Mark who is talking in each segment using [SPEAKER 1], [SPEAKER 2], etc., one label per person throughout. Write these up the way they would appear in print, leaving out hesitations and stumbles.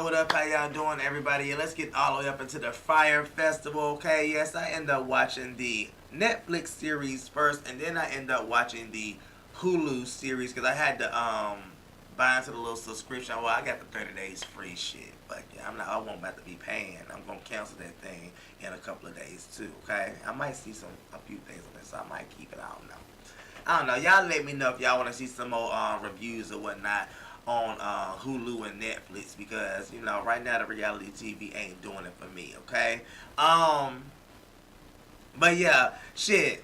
[SPEAKER 1] what up? How y'all doing, everybody? And let's get all the way up into the FYRE Festival, okay? Yes, I end up watching the Netflix series first, and then I end up watching the Hulu series because I had to buy into the little subscription. Well, I got the 30 days free shit, but yeah, I won't about to be paying. I'm gonna cancel that thing in a couple of days too, okay? I might see a few things on this, so I might keep it. I don't know. Y'all let me know if y'all want to see some more reviews or whatnot on Hulu and Netflix because right now the reality TV ain't doing it for me. Okay. But yeah, shit.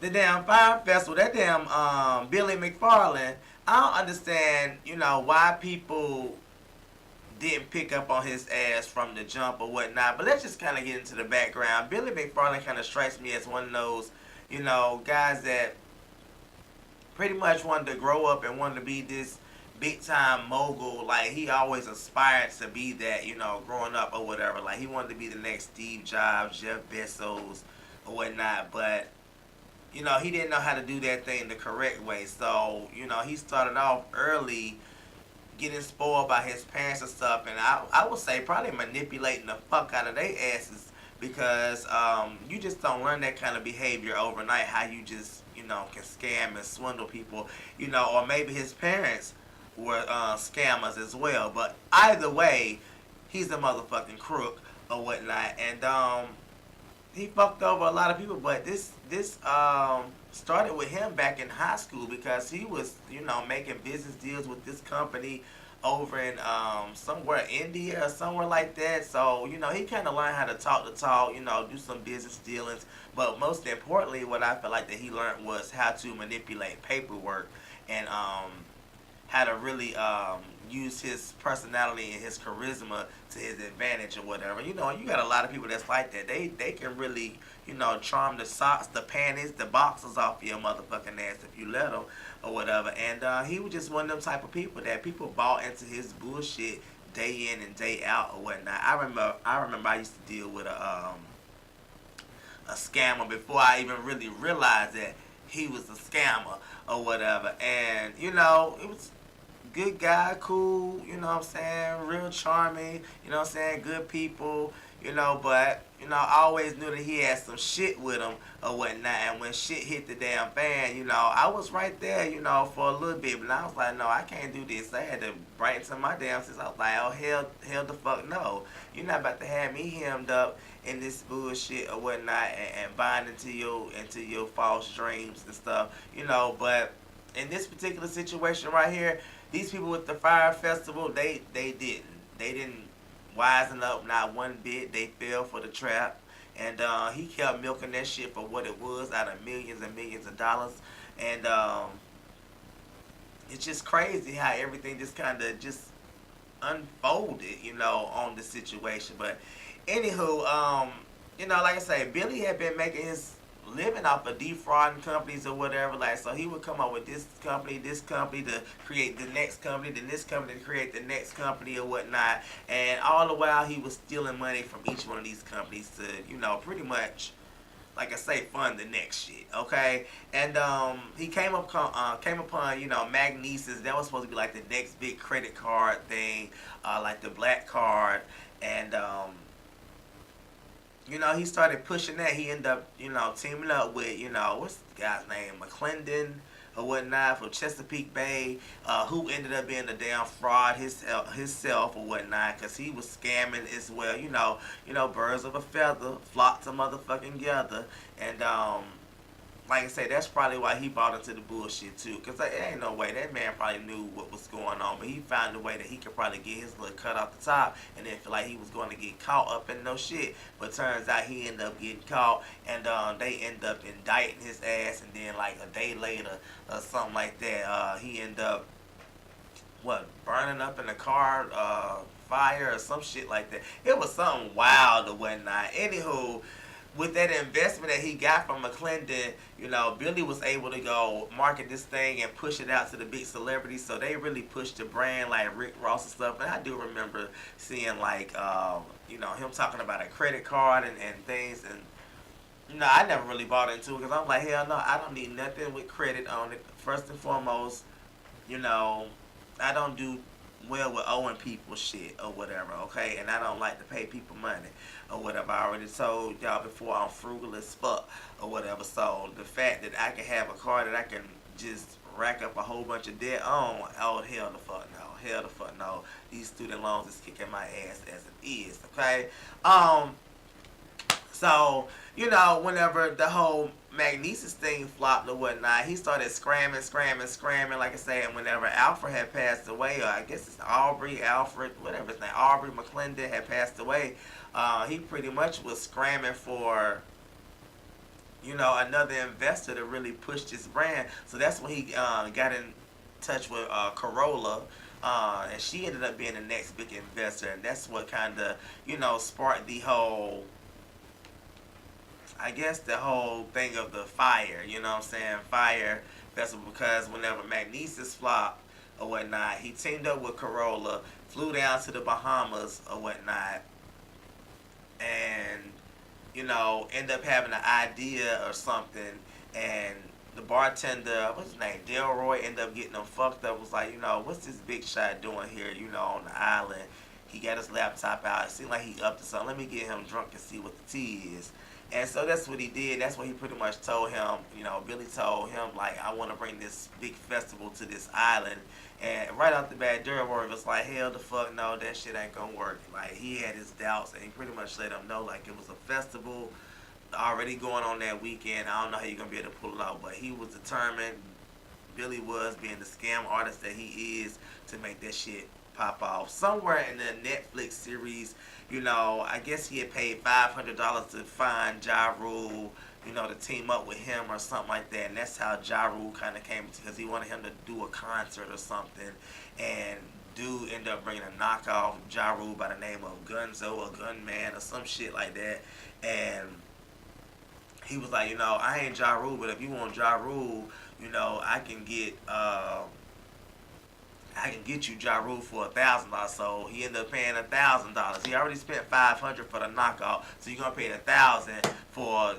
[SPEAKER 1] The damn Fire Festival. That damn Billy McFarland. I don't understand. Why people didn't pick up on his ass from the jump or whatnot. But let's just kind of get into the background. Billy McFarland kind of strikes me as one of those guys that pretty much wanted to grow up and wanted to be this big time mogul. Like he always aspired to be that, growing up or whatever. Like he wanted to be the next Steve Jobs, Jeff Bezos or whatnot. But he didn't know how to do that thing the correct way. So he started off early getting spoiled by his parents and stuff. And I would say probably manipulating the fuck out of their asses because you just don't learn that kind of behavior overnight. How you just can scam and swindle people, or maybe his parents were scammers as well. But either way, he's a motherfucking crook or whatnot, and he fucked over a lot of people. But this started with him back in high school because he was making business deals with this company over in somewhere India or somewhere like that. So he kind of learned how to talk the talk, do some business dealings. But most importantly, what I feel like that he learned was how to manipulate paperwork and how to really use his personality and his charisma to his advantage or whatever. You got a lot of people that's like that. They can really charm the socks, the panties, the boxers off your motherfucking ass if you let them or whatever. And he was just one of them type of people that people bought into his bullshit day in and day out or whatnot. I remember I used to deal with a scammer before I even really realized that he was a scammer or whatever. And it was good guy, cool, what I'm saying, real charming, what I'm saying, good people, but I always knew that he had some shit with him or whatnot. And when shit hit the damn fan, I was right there, for a little bit, but I was like, no, I can't do this. I had to brighten to my damn sense. I was like, oh hell the fuck no. You're not about to have me hemmed up in this bullshit or whatnot and bind into your false dreams and stuff, but in this particular situation right here, these people with the FYRE Festival, they didn't wisen up not one bit. They fell for the trap, and he kept milking that shit for what it was out of millions and millions of dollars. And it's just crazy how everything just kind of just unfolded, on the situation. But anywho, like I say, Billy had been making his living off of defrauding companies or whatever. Like, so he would come up with this company to create the next company, then this company to create the next company or whatnot. And all the while he was stealing money from each one of these companies to, pretty much, like I say, fund the next shit. Okay, and he came upon Magnesis. That was supposed to be like the next big credit card thing, like the black card, and he started pushing that. He ended up, teaming up with, what's the guy's name? McClendon or whatnot from Chesapeake Bay, who ended up being a damn fraud himself or whatnot, because he was scamming as well. Birds of a feather flock to motherfucking together. And like I said, that's probably why he bought into the bullshit too. Because there ain't no way. That man probably knew what was going on. But he found a way that he could probably get his little cut off the top. And then feel like he was going to get caught up in no shit. But turns out he ended up getting caught. And they end up indicting his ass. And then like a day later or something like that, he ended up, burning up in the car, fire or some shit like that. It was something wild or whatnot. Anywho, with that investment that he got from McClendon, Billy was able to go market this thing and push it out to the big celebrities. So they really pushed the brand like Rick Ross and stuff. And I do remember seeing like, him talking about a credit card and things. And, I never really bought into it because I'm like, hell no, I don't need nothing with credit on it. First and foremost, I don't do well with owing people shit or whatever, okay? And I don't like to pay people money or whatever. I already told y'all before I'm frugal as fuck or whatever. So the fact that I can have a car that I can just rack up a whole bunch of debt on, oh hell the fuck no. Hell the fuck no. These student loans is kicking my ass as it is, okay? Um so, whenever the whole Magnesis thing flopped or whatnot, he started scramming, like I said, and whenever Alfred had passed away, or I guess it's Alfred, whatever his name, Aubrey McClendon had passed away, he pretty much was scramming for, another investor to really push this brand. So that's when he got in touch with Corolla. And she ended up being the next big investor, and that's what kind of, sparked the whole, I guess, the whole thing of the FYRE, FYRE festival, because whenever Magnesis flopped or whatnot, he teamed up with Corolla, flew down to the Bahamas or whatnot, and, end up having an idea or something, and the bartender, what's his name, Delroy, ended up getting him fucked up, was like, what's this big shot doing here, on the island? He got his laptop out. It seemed like he up to something. Let me get him drunk and see what the tea is. And so that's what he did. That's what he pretty much told him. Billy told him, like, I want to bring this big festival to this island. And right off the bat, Delroy was like, hell the fuck no, that shit ain't going to work. Like, he had his doubts, and he pretty much let him know, like, it was a festival already going on that weekend. I don't know how you're going to be able to pull it out, but he was determined. Billy was, being the scam artist that he is, to make that shit pop off. Somewhere in the Netflix series, I guess he had paid $500 to find Ja Rule, to team up with him or something like that. And that's how Ja Rule kind of came, because he wanted him to do a concert or something. And dude ended up bringing a knockoff Ja Rule by the name of Gunzo or Gunman or some shit like that. And he was like, I ain't Ja Rule, but if you want Ja Rule, I can get you Ja Rule for $1,000. So he ended up paying $1,000. He already spent $500 for the knockoff, so you're gonna pay $1,000 for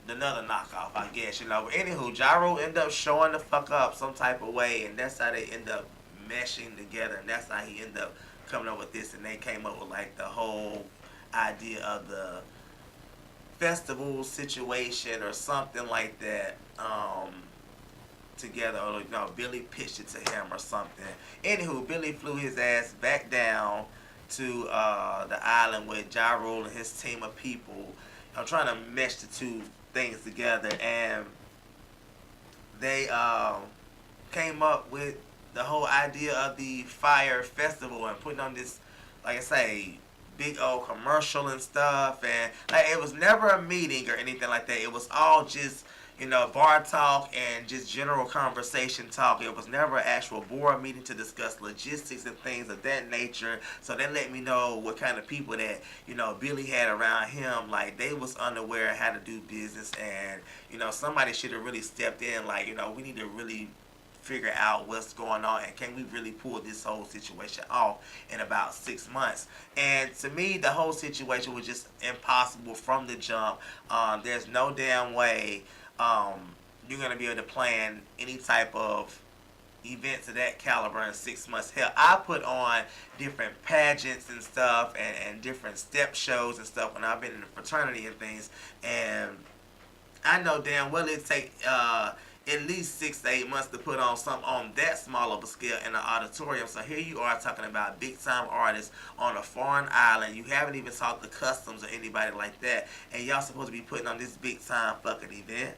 [SPEAKER 1] another knockoff, I guess. But anywho, Ja Rule ended up showing the fuck up some type of way, and that's how they end up meshing together, and that's how he ended up coming up with this, and they came up with like the whole idea of the festival situation or something like that. Together, or Billy pitched it to him or something. Anywho, Billy flew his ass back down to the island with Ja Rule and his team of people. I'm trying to mesh the two things together, and they came up with the whole idea of the FYRE Festival and putting on this, like I say, big old commercial and stuff. And like, it was never a meeting or anything like that. It was all just bar talk and just general conversation talk. It was never an actual board meeting to discuss logistics and things of that nature. So they let me know what kind of people that, Billy had around him. Like, they was unaware of how to do business, and, somebody should have really stepped in. Like, we need to really figure out what's going on, and can we really pull this whole situation off in about 6 months. And to me, the whole situation was just impossible from the jump. There's no damn way you're going to be able to plan any type of events of that caliber in 6 months. Hell, I put on different pageants and stuff, and different step shows and stuff when I've been in the fraternity and things, and I know damn well it take at least 6 to 8 months to put on something on that small of a scale in an auditorium. So here you are talking about big time artists on a foreign island. You haven't even talked to customs or anybody like that, and y'all supposed to be putting on this big time fucking event.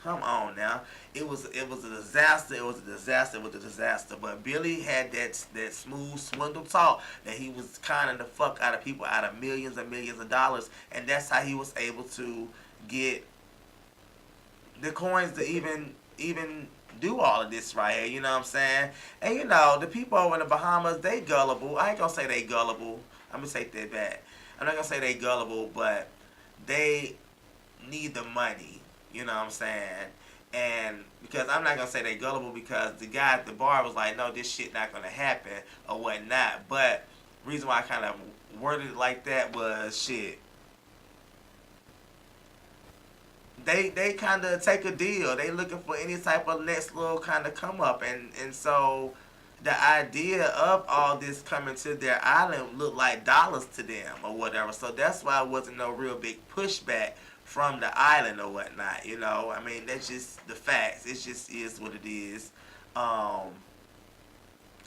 [SPEAKER 1] Come on now. It was a disaster. It was a disaster. But Billy had that smooth swindle talk that he was conning the fuck out of people out of millions and millions of dollars, and that's how he was able to get the coins to even do all of this right here. You know what I'm saying? And the people over in the Bahamas, they gullible. I ain't gonna say they gullible. I'm gonna take that back. I'm not gonna say they gullible, but they need the money. You know what I'm saying? And because I'm not going to say they gullible, because the guy at the bar was like, no, this shit not going to happen or whatnot. But the reason why I kind of worded it like that was, shit, they kind of take a deal. They looking for any type of next little kind of come up. And so the idea of all this coming to their island looked like dollars to them or whatever. So that's why it wasn't no real big pushback from the island or whatnot. You know, I mean, that's just the facts. It just is what it is. Um,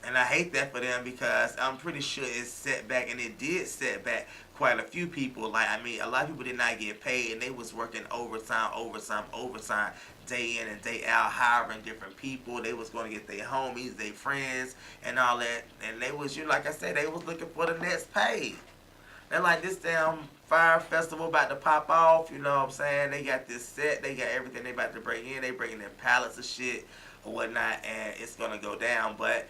[SPEAKER 1] and I hate that for them because I'm pretty sure it set back, and it did set back quite a few people. Like, I mean, a lot of people did not get paid, and they was working overtime, day in and day out, hiring different people. They was going to get their homies, their friends, and all that. And they was, you like I said, they was looking for the next pay. They're like, this damn fire festival about to pop off, you know what I'm saying? They got this set, they got everything they about to bring in. They bringing in pallets of shit or whatnot, and it's going to go down. But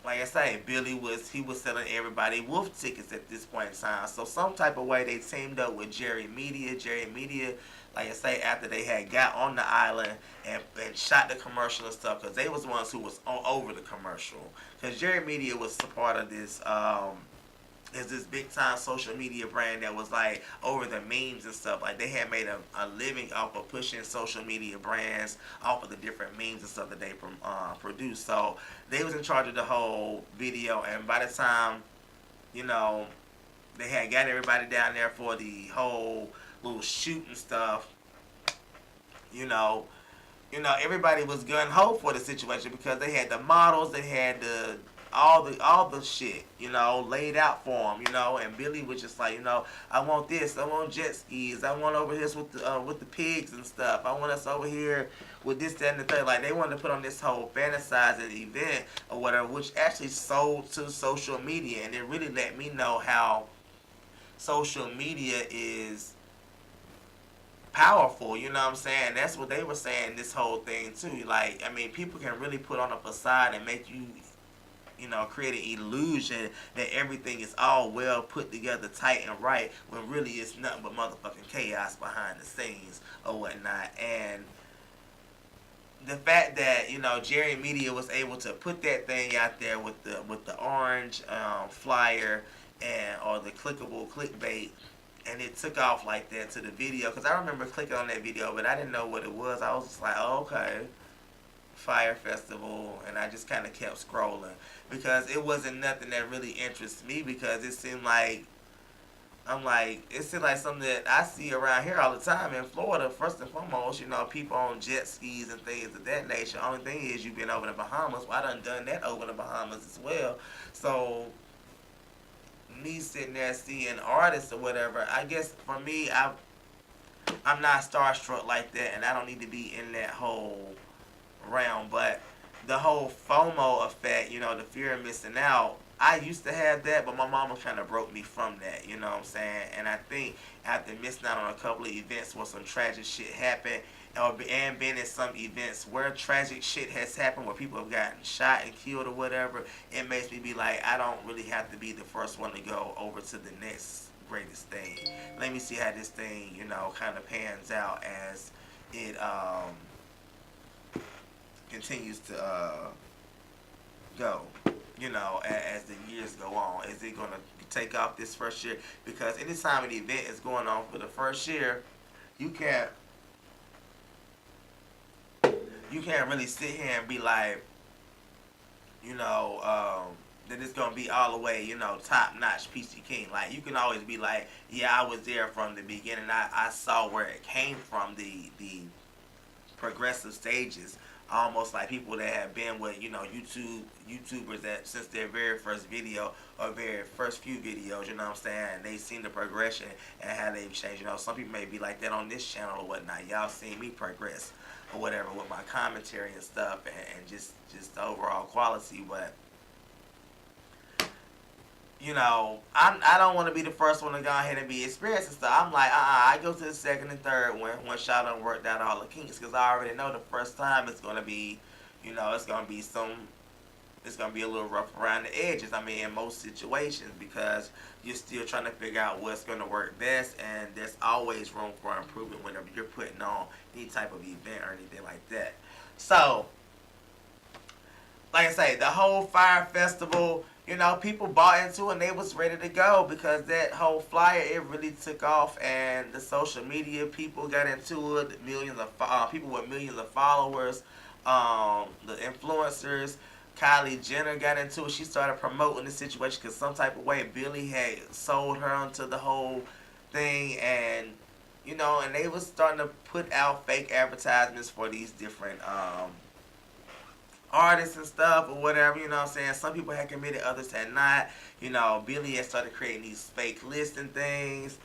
[SPEAKER 1] like I say, Billy was selling everybody wolf tickets at this point in time. So some type of way they teamed up with Jerry Media. Jerry Media, like I say, after they had got on the island and shot the commercial and stuff, because they was the ones who was over the commercial. Because Jerry Media was a part of this. Is this big time social media brand that was like over the memes and stuff. Like they had made a living off of pushing social media brands off of the different memes and stuff that they produced. So they was in charge of the whole video, and by the time, you know, they had got everybody down there for the whole little shoot and stuff, you know, everybody was gun ho for the situation because they had the models, they had all the shit, you know, laid out for him, you know, and Billy was just like, you know, I want this, I want jet skis, I want over here with the pigs and stuff, I want us over here with this, that, and the third. Like they wanted to put on this whole fantasizing event or whatever, which actually sold to social media, and it really let me know how social media is powerful, you know what I'm saying? That's what they were saying this whole thing too. Like, I mean, people can really put on a facade and make you, you know, create an illusion that everything is all well put together, tight and right, when really it's nothing but motherfucking chaos behind the scenes or whatnot. And the fact that, you know, Jerry Media was able to put that thing out there with the orange flyer and or the clickable clickbait, and it took off like that to the video, because I remember clicking on that video, but I didn't know what it was. I was just like, oh, okay, Fire Festival, and I just kind of kept scrolling because it wasn't nothing that really interests me, because it seemed like it seemed like something that I see around here all the time in Florida. First and foremost, you know, people on jet skis and things of that nature. Only thing is you've been over the Bahamas. Well, I done that over the Bahamas as well. So me sitting there seeing artists or whatever, I guess for me, I'm not starstruck like that, and I don't need to be in that whole realm. But the whole FOMO effect, you know, the fear of missing out, I used to have that, but my mama kind of broke me from that, you know what I'm saying? And I think after missing out on a couple of events where some tragic shit happened, and been in some events where tragic shit has happened, where people have gotten shot and killed or whatever, it makes me be like, I don't really have to be the first one to go over to the next greatest thing. Let me see how this thing, you know, kind of pans out as it continues to go, you know, as the years go on. Is it going to take off this first year? Because anytime an event is going on for the first year, you can't really sit here and be like, you know, that it's gonna be all the way, you know, top notch, peachy king. Like, you can always be like, yeah, I was there from the beginning. I saw where it came from, the progressive stages. Almost like people that have been with, you know, YouTubers that since their very first video or very first few videos, you know what I'm saying? They've seen the progression and how they've changed. You know, some people may be like that on this channel or whatnot. Y'all seen me progress or whatever with my commentary and stuff, and just the overall quality. But you know, I don't want to be the first one to go ahead and be experiencing stuff. I'm like, I go to the second and third one once y'all done worked out all the kinks, because I already know the first time it's gonna be, you know, it's gonna be a little rough around the edges. I mean, in most situations, because you're still trying to figure out what's gonna work best, and there's always room for improvement whenever you're putting on any type of event or anything like that. So, like I say, the whole Fire Festival, you know, people bought into it and they was ready to go, because that whole flyer, it really took off, and the social media people got into it. Millions of people with millions of followers, the influencers Kylie Jenner got into it. She started promoting the situation because some type of way Billy had sold her onto the whole thing, and and they was starting to put out fake advertisements for these different artists and stuff or whatever. You know what I'm saying? Some people had committed, others had not. Billy had started creating these fake lists and things.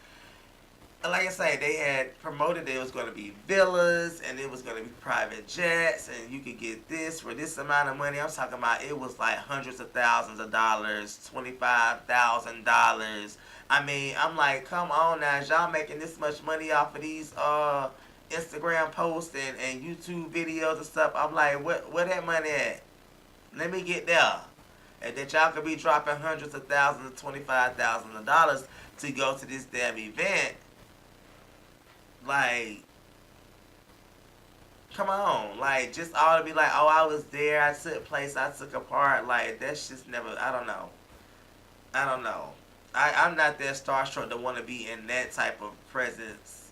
[SPEAKER 1] And like I say, they had promoted it was going to be villas and it was going to be private jets and you could get this for this amount of money. I'm talking about it was like hundreds of thousands of dollars, $25,000. I mean, I'm like, come on now, is y'all making this much money off of these Instagram posts and YouTube videos and stuff? I'm like, where that money at? Let me get there. And that y'all could be dropping hundreds of thousands of $25,000 to go to this damn event. Like, come on. Like, just all to be like, oh, I was there, I took place, I took a part. Like, that's just never, I don't know. I'm not that starstruck to want to be in that type of presence.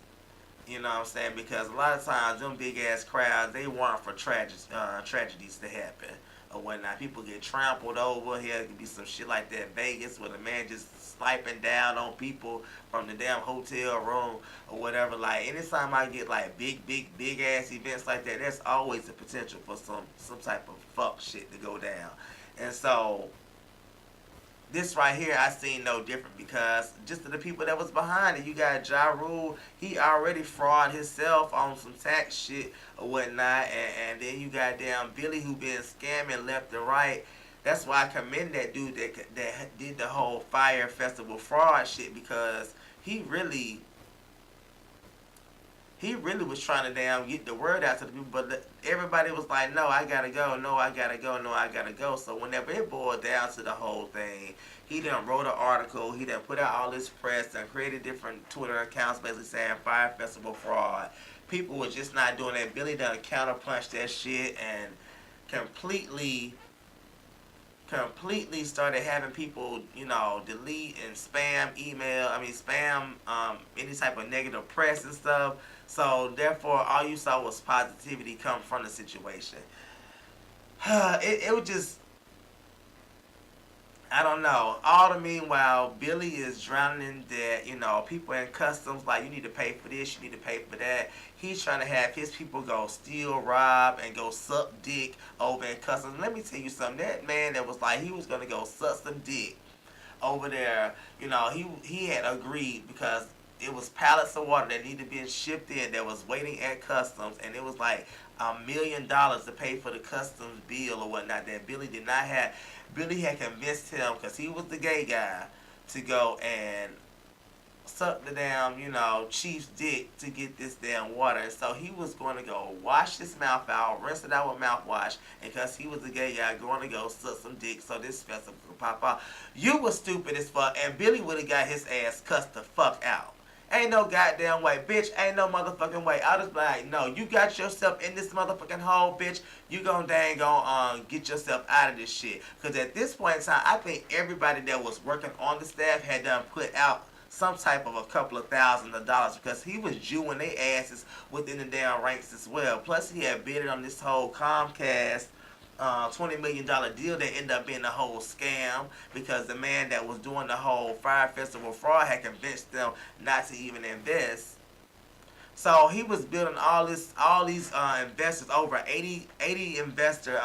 [SPEAKER 1] You know what I'm saying? Because a lot of times, them big-ass crowds, they want for tragedies to happen or whatnot. People get trampled over. Here could be some shit like that in Vegas where the man just sniping down on people from the damn hotel room or whatever. Like, anytime I get like big ass events like that, there's always the potential for some type of fuck shit to go down. And so this right here, I seen no different because just the people that was behind it. You got Ja Rule, he already fraud himself on some tax shit or whatnot, and then you got damn Billy who been scamming left and right. That's why I commend that dude that did the whole FYRE Festival fraud shit because he really was trying to damn get the word out to the people, but everybody was like, no, I gotta go, no, I gotta go, no, I gotta go. So whenever it boiled down to the whole thing, he done wrote an article, he done put out all this press and created different Twitter accounts basically saying FYRE Festival fraud. People were just not doing that. Billy done counterpunched that shit and completely started having people, delete and spam any type of negative press and stuff. So therefore, all you saw was positivity come from the situation. It was just, I don't know. All the meanwhile, Billy is drowning in debt. People in customs like, you need to pay for this, you need to pay for that. He's trying to have his people go steal, rob, and go suck dick over in customs. Let me tell you something. That man that was like, he was going to go suck some dick over there, he had agreed because it was pallets of water that needed to be shipped in that was waiting at customs, and it was like $1 million to pay for the customs bill or whatnot that Billy did not have. Billy had convinced him, because he was the gay guy, to go and suck the damn, chief's dick to get this damn water. And so he was going to go wash his mouth out, rinse it out with mouthwash, and because he was the gay guy, going to go suck some dick so this festival could pop out. You was stupid as fuck, and Billy would have got his ass cussed the fuck out. Ain't no goddamn way, bitch. Ain't no motherfucking way. I'll just be like, no, you got yourself in this motherfucking hole, bitch. You gonna get yourself out of this shit. Because at this point in time, I think everybody that was working on the staff had done put out some type of a couple of $1,000s because he was Jewing their asses within the damn ranks as well. Plus, he had bidded on this whole Comcast $20 million deal that ended up being a whole scam because the man that was doing the whole FYRE Festival fraud had convinced them not to even invest. So he was building all these investors, over 80 investor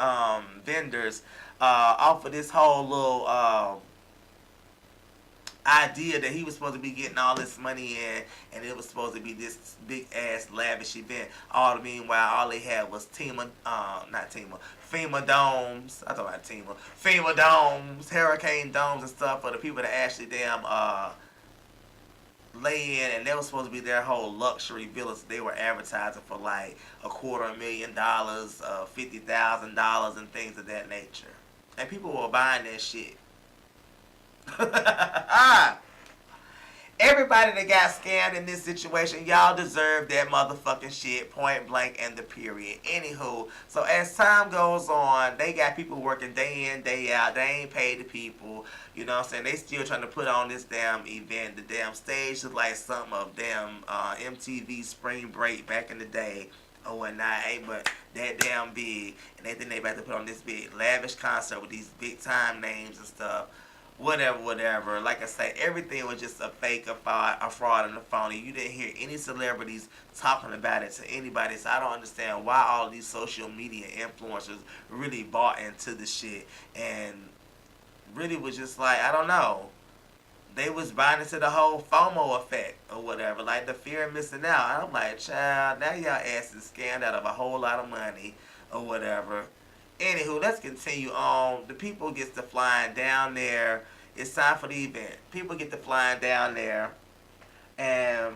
[SPEAKER 1] vendors off of this whole little idea that he was supposed to be getting all this money in, and it was supposed to be this big ass lavish event. All the meanwhile, all they had was FEMA domes. I thought about FEMA domes, hurricane domes and stuff for the people that actually damn lay in, and they were supposed to be their whole luxury villas. They were advertising for like $250,000, $50,000, and things of that nature, and people were buying that shit. Everybody that got scammed in this situation, y'all deserve that motherfucking shit, point blank and the period. Anywho, so as time goes on, they got people working day in, day out. They ain't paid the people. You know what I'm saying? They still trying to put on this damn event. The damn stage is like something of damn MTV Spring Break back in the day. or whatnot, ain't but that damn big, and they think they about to put on this big lavish concert with these big time names and stuff. Whatever. Like I say, everything was just a fake, a fraud, and a phony. You didn't hear any celebrities talking about it to anybody. So I don't understand why all these social media influencers really bought into the shit and really was just like, I don't know. They was buying into the whole FOMO effect or whatever, like the fear of missing out. And I'm like, child, now y'all asses scammed out of a whole lot of money or whatever. Anywho, let's continue on. The people gets to flying down there. It's time for the event. People get to flying down there, and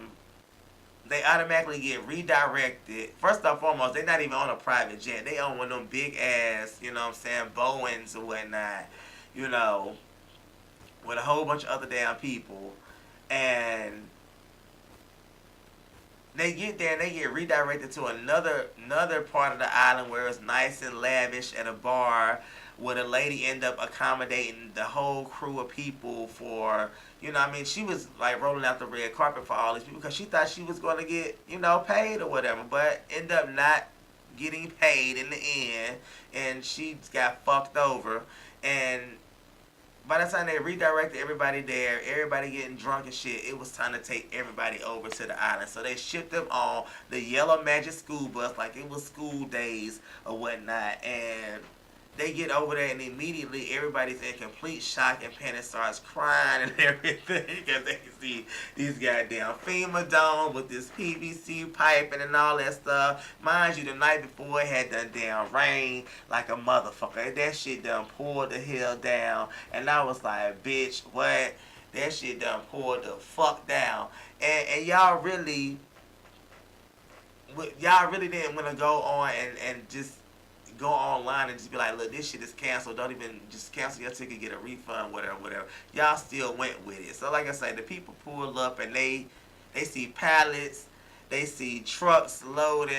[SPEAKER 1] they automatically get redirected. First and foremost, they're not even on a private jet. They on one of them big ass, you know what I'm saying, Boeings or whatnot, you know, with a whole bunch of other damn people. And they get there and they get redirected to another part of the island where it's nice and lavish at a bar, where the lady end up accommodating the whole crew of people for, you know what I mean, she was like rolling out the red carpet for all these people because she thought she was going to get, you know, paid or whatever, but end up not getting paid in the end, and she got fucked over. And by the time they redirected everybody there, everybody getting drunk and shit, it was time to take everybody over to the island. So they shipped them on the Yellow Magic school bus like it was school days or whatnot. And they get over there and immediately everybody's in complete shock and panic, starts crying and everything because they can see these goddamn FEMA domes with this PVC piping and all that stuff. Mind you, the night before it had done damn rain like a motherfucker. That shit done poured the hell down. And I was like, bitch, what? That shit done poured the fuck down. And y'all really didn't want to go on and just go online and just be like, look, this shit is canceled. Don't even just cancel your ticket, get a refund, whatever. Y'all still went with it. So like I said, the people pull up and they see pallets, they see trucks loading,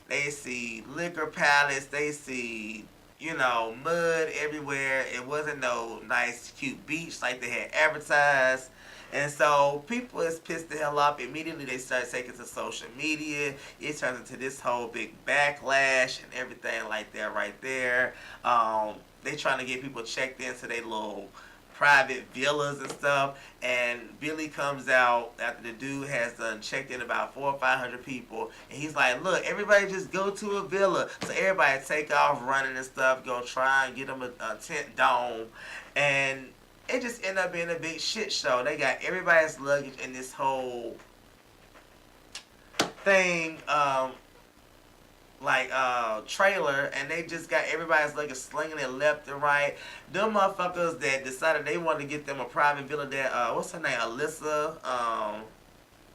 [SPEAKER 1] they see liquor pallets, they see, you know, mud everywhere. It wasn't no nice, cute beach like they had advertised. And so people is pissed the hell off. Immediately they start taking to social media. It turns into this whole big backlash and everything like that right there. They trying to get people checked into their little private villas and stuff. And Billy comes out after the dude has done checked in about 400 or 500 people. And he's like, look, everybody just go to a villa. So everybody take off running and stuff. Go try and get them a tent dome. And it just ended up being a big shit show. They got everybody's luggage in this whole thing, trailer, and they just got everybody's luggage slinging it left and right. Them motherfuckers that decided they wanted to get them a private villa that, what's her name, Alyssa,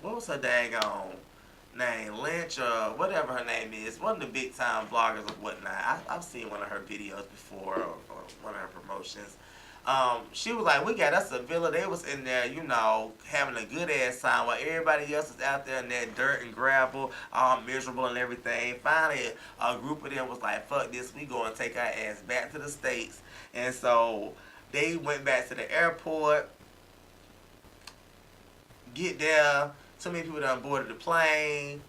[SPEAKER 1] what was her daggone name, Lynch, or whatever her name is, one of the big time vloggers or whatnot. I've seen one of her videos before, or one of her promotions. She was like, we got us a villa. They was in there, you know, having a good ass time while everybody else was out there in that dirt and gravel, all miserable and everything. Finally, a group of them was like, fuck this, we going to take our ass back to the States. And so they went back to the airport, get there, too many people done boarded the plane.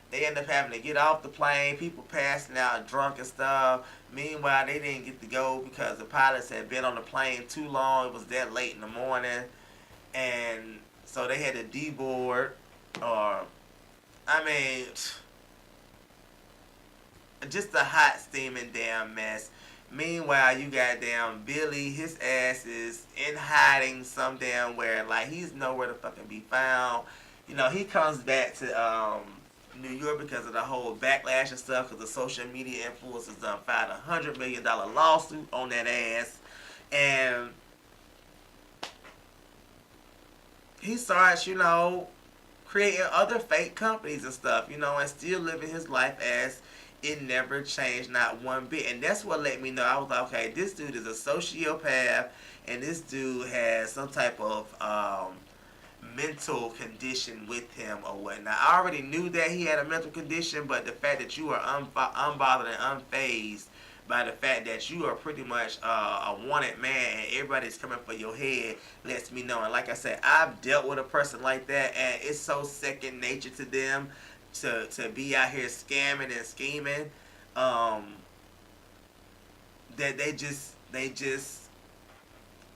[SPEAKER 1] They end up having to get off the plane, people passing out drunk and stuff. Meanwhile, they didn't get to go because the pilots had been on the plane too long. It was that late in the morning. And so they had to deboard. Just a hot, steaming damn mess. Meanwhile, you got damn Billy, his ass is in hiding some damn where. Like, he's nowhere to fucking be found. You know, he comes back to New York because of the whole backlash and stuff, because the social media influencers done filed a $100 million lawsuit on that ass. And he starts, you know, creating other fake companies and stuff, you know, and still living his life as it never changed, not one bit. And that's what let me know. I was like, okay, this dude is a sociopath, and this dude has some type of mental condition with him or whatnot. I already knew that he had a mental condition, but the fact that you are unbothered and unfazed by the fact that you are pretty much a wanted man and everybody's coming for your head lets me know. And like I said, I've dealt with a person like that, and it's so second nature to them to be out here scamming and scheming. Um, that they just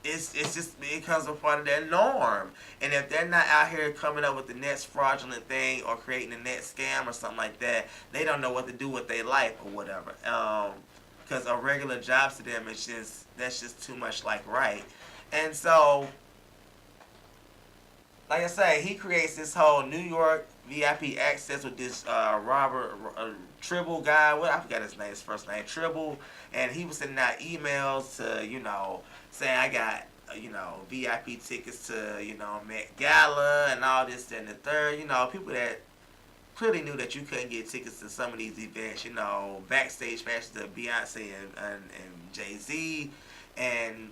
[SPEAKER 1] it's just it becomes a part of their norm. And if they're not out here coming up with the next fraudulent thing or creating the next scam or something like that, they don't know what to do with their life or whatever. Because a regular job to them is just that's just too much like right. And so, like I say, he creates this whole New York VIP access with this Robert Tribble guy. What I forgot his name, his first name, Tribble, and he was sending out emails to saying I got VIP tickets to Met Gala and all this and the third. People that clearly knew that you couldn't get tickets to some of these events. Backstage passes to Beyonce and Jay-Z, and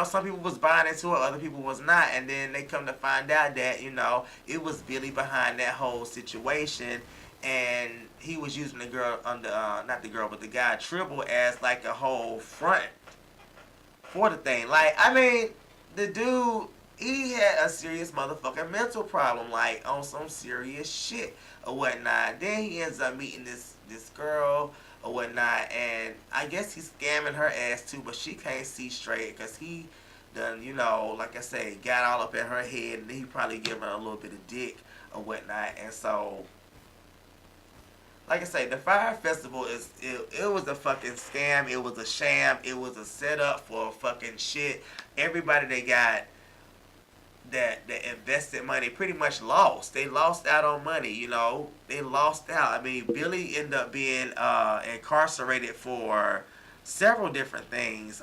[SPEAKER 1] some people was buying into it, other people was not, and then they come to find out that it was Billy behind that whole situation, and he was using the girl not the girl, but the guy Tribble as like a whole front for the thing. Like, I mean, the dude, he had a serious motherfucking mental problem, like on some serious shit or whatnot. Then he ends up meeting this girl or whatnot, and I guess he's scamming her ass too, but she can't see straight because he done, like I say, got all up in her head, and he probably give her a little bit of dick or whatnot. And so, like I say, the FYRE Festival it was a fucking scam. It was a sham. It was a setup for fucking shit. Everybody they got that invested money pretty much lost. They lost out on money, They lost out. I mean, Billy ended up being incarcerated for several different things.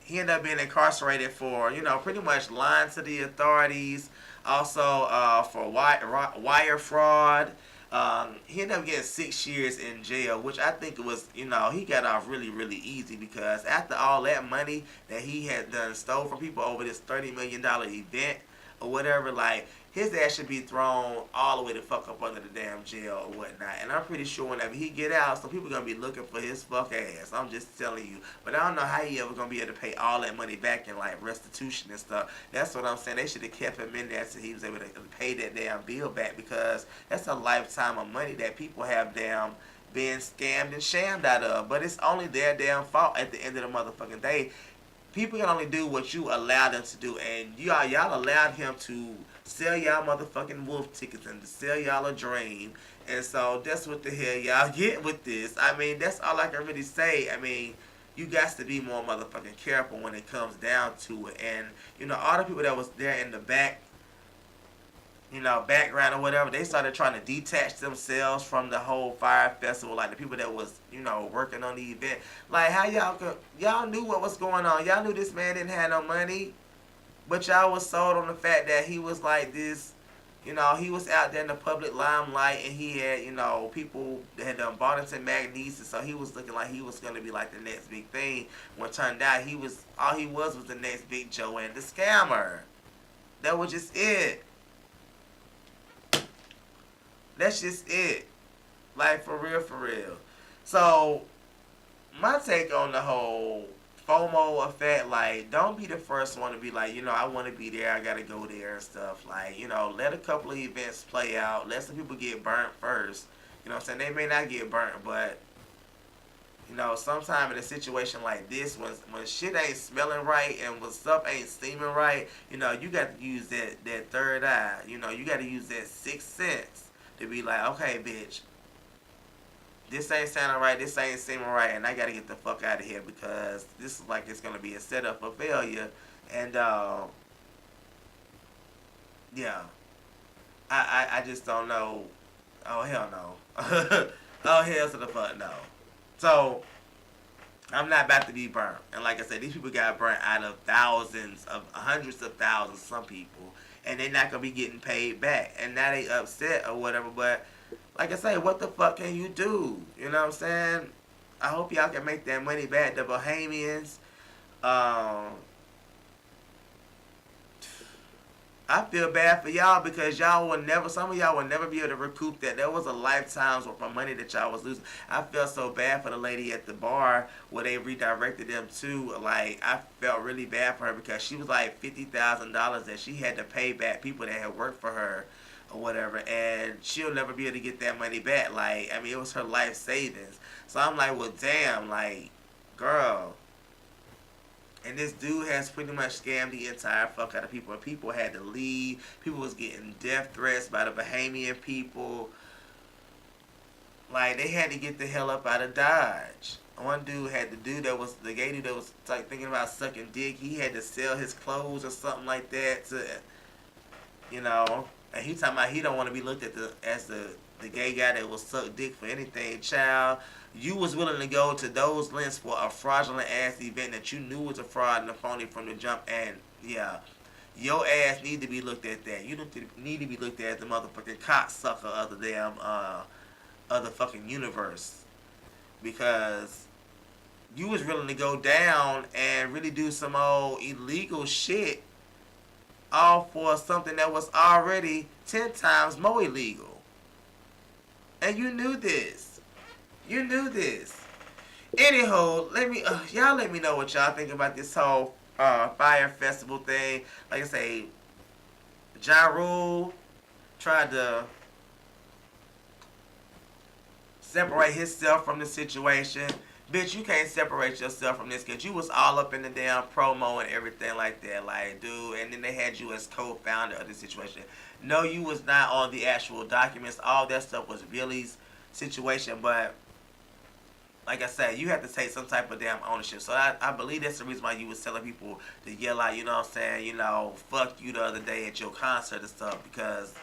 [SPEAKER 1] He ended up being incarcerated for, pretty much lying to the authorities. Also, for wire fraud. He ended up getting 6 years in jail, which I think it was, he got off really, really easy because after all that money that he had done stole from people over this $30 million event or whatever, like, his ass should be thrown all the way the fuck up under the damn jail or whatnot. And I'm pretty sure whenever he get out, some people gonna be looking for his fuck ass. I'm just telling you. But I don't know how he ever gonna be able to pay all that money back in like restitution and stuff. That's what I'm saying. They should have kept him in there so he was able to pay that damn bill back, because that's a lifetime of money that people have damn being scammed and shammed out of. But it's only their damn fault at the end of the motherfucking day. People can only do what you allow them to do, and y'all allowed him to sell y'all motherfucking wolf tickets and to sell y'all a dream, and so that's what the hell y'all get with this. I mean, that's all I can really say. I mean, you got to be more motherfucking careful when it comes down to it, and all the people that was there in the background or whatever, they started trying to detach themselves from the whole FYRE Festival, like the people that was, working on the event. Like, how y'all knew what was going on. Y'all knew this man didn't have no money, but y'all was sold on the fact that he was like this, he was out there in the public limelight, and he had, people that had done bought into magnesia, so he was looking like he was going to be like the next big thing, when it turned out all he was the next big Joe and the scammer. That was just it. That's just it. Like, for real, for real. So, my take on the whole FOMO effect, like, don't be the first one to be like, I want to be there, I got to go there and stuff. Like, let a couple of events play out. Let some people get burnt first. You know what I'm saying? They may not get burnt, but, sometime in a situation like this, when shit ain't smelling right and when stuff ain't seeming right, you got to use that third eye. You got to use that sixth sense to be like, okay, bitch, this ain't sounding right, this ain't seeming right, and I gotta get the fuck out of here, because this is like it's gonna be a setup for failure. And yeah, I just don't know. Oh hell no. Oh hell to the fuck no. So I'm not about to be burnt. And like I said, these people got burnt out of thousands, of hundreds of thousands, some people, and they're not gonna be getting paid back. And now they upset or whatever, but like I say, what the fuck can you do? You know what I'm saying? I hope y'all can make that money back. The Bohemians, I feel bad for y'all because y'all will never, some of y'all will never be able to recoup that. There was a lifetime's worth of money that y'all was losing. I felt so bad for the lady at the bar where they redirected them to. Like, I felt really bad for her because she was like $50,000 that she had to pay back people that had worked for her or whatever, and she'll never be able to get that money back. Like, I mean, it was her life savings. So I'm like, well, damn, like, girl. And this dude has pretty much scammed the entire fuck out of people. And people had to leave. People was getting death threats by the Bahamian people. Like, they had to get the hell up out of Dodge. One dude had the gay dude that was like thinking about sucking dick. He had to sell his clothes or something like that to, you know. And he talking about he don't want to be looked at as the gay guy that will suck dick for anything. Child, you was willing to go to those lengths for a fraudulent ass event that you knew was a fraud and a phony from the jump. And yeah, your ass need to be looked at that. You need to be looked at as the motherfucking cocksucker of the damn of the fucking universe, because you was willing to go down and really do some old illegal shit, all for something that was already 10 times more illegal. And you knew this. You knew this. Anyhow, y'all let me know what y'all think about this whole FYRE Festival thing. Like I say, Ja Rule tried to separate himself from the situation. Bitch, you can't separate yourself from this because you was all up in the damn promo and everything like that. Like, dude, and then they had you as co-founder of the situation. No, you was not on the actual documents. All that stuff was Billy's situation, but like I said, you have to take some type of damn ownership. So I believe that's the reason why you was telling people to yell out, you know what I'm saying, you know, fuck you the other day at your concert and stuff, because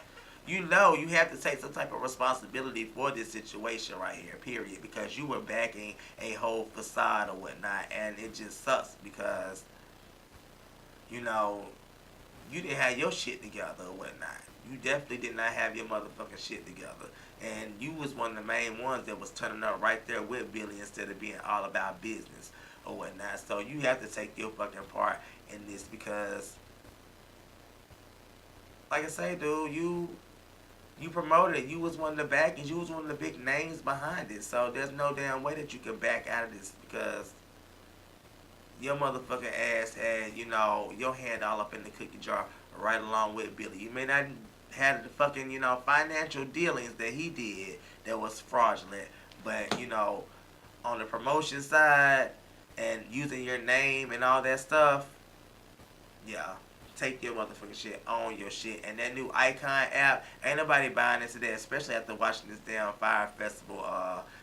[SPEAKER 1] you know you have to take some type of responsibility for this situation right here, period, because you were backing a whole facade or whatnot, and it just sucks because, you know, you didn't have your shit together or whatnot. You definitely did not have your motherfucking shit together. And you was one of the main ones that was turning up right there with Billy instead of being all about business or whatnot. So you have to take your fucking part in this because, like I say, dude, you promoted it. You was one of the backers. You was one of the big names behind it. So there's no damn way that you can back out of this because your motherfucking ass had, you know, your hand all up in the cookie jar right along with Billy. You may not have the fucking, you know, financial dealings that he did that was fraudulent, but, you know, on the promotion side and using your name and all that stuff, yeah. Take your motherfucking shit, own your shit. And that new Icon app, ain't nobody buying into that, especially after watching this damn FYRE Festival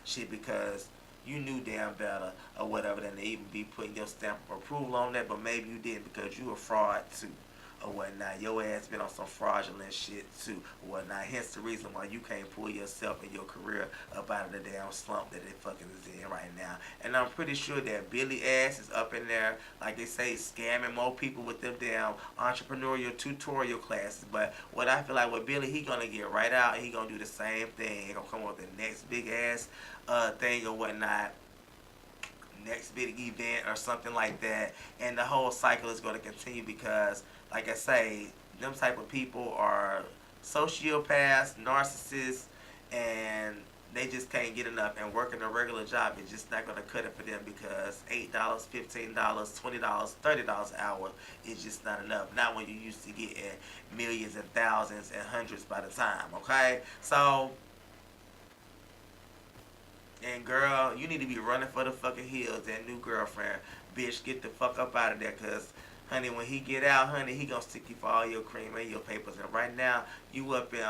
[SPEAKER 1] shit, because you knew damn better or whatever than to even be putting your stamp of approval on that, but maybe you didn't because you a fraud too or whatnot. Your ass been on some fraudulent shit too or whatnot. Hence the reason why you can't pull yourself and your career up out of the damn slump that it fucking is in right now. And I'm pretty sure that Billy ass is up in there, like they say, scamming more people with them damn entrepreneurial tutorial classes. But what I feel like with Billy, he gonna get right out and he gonna do the same thing. He gonna come up with the next big ass thing or whatnot, next big event or something like that, and the whole cycle is going to continue because, like I say, them type of people are sociopaths, narcissists, and they just can't get enough, and working a regular job is just not going to cut it for them because $8, $15, $20, $30 an hour is just not enough. Not when you're used to getting millions and thousands and hundreds by the time, okay? So, and girl, you need to be running for the fucking hills. That new girlfriend, bitch, get the fuck up out of there, cause, honey, when he get out, honey, he gonna stick you for all your cream and your papers. And right now, you up in,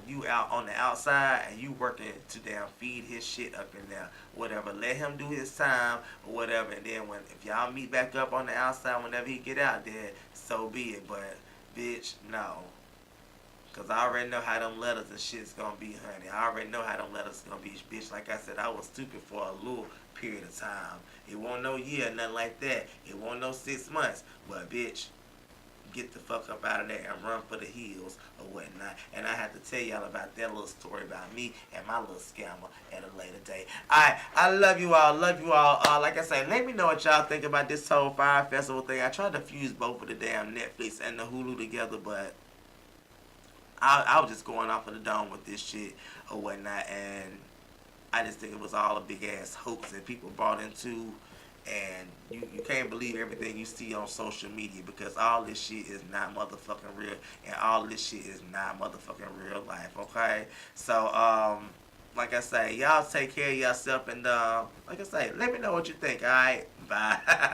[SPEAKER 1] you out on the outside, and you working to damn feed his shit up in there. Whatever, let him do his time or whatever. And then if y'all meet back up on the outside, whenever he get out there, so be it. But, bitch, no. Because I already know how them letters and shit's going to be, honey. I already know how them letters going to be, bitch. Like I said, I was stupid for a little period of time. It won't no year, nothing like that. It won't no 6 months. But, bitch, get the fuck up out of there and run for the hills or whatnot. And I have to tell y'all about that little story about me and my little scammer at a later date. Alright, I love you all. Love you all. Like I said, let me know what y'all think about this whole FYRE Festival thing. I tried to fuse both of the damn Netflix and the Hulu together, but I was just going off of the dome with this shit or whatnot, and I just think it was all a big ass hoax and people brought into, and you can't believe everything you see on social media because all this shit is not motherfucking real, and all this shit is not motherfucking real life, okay? So, like I say, y'all take care of yourself, and like I say, let me know what you think, alright? Bye.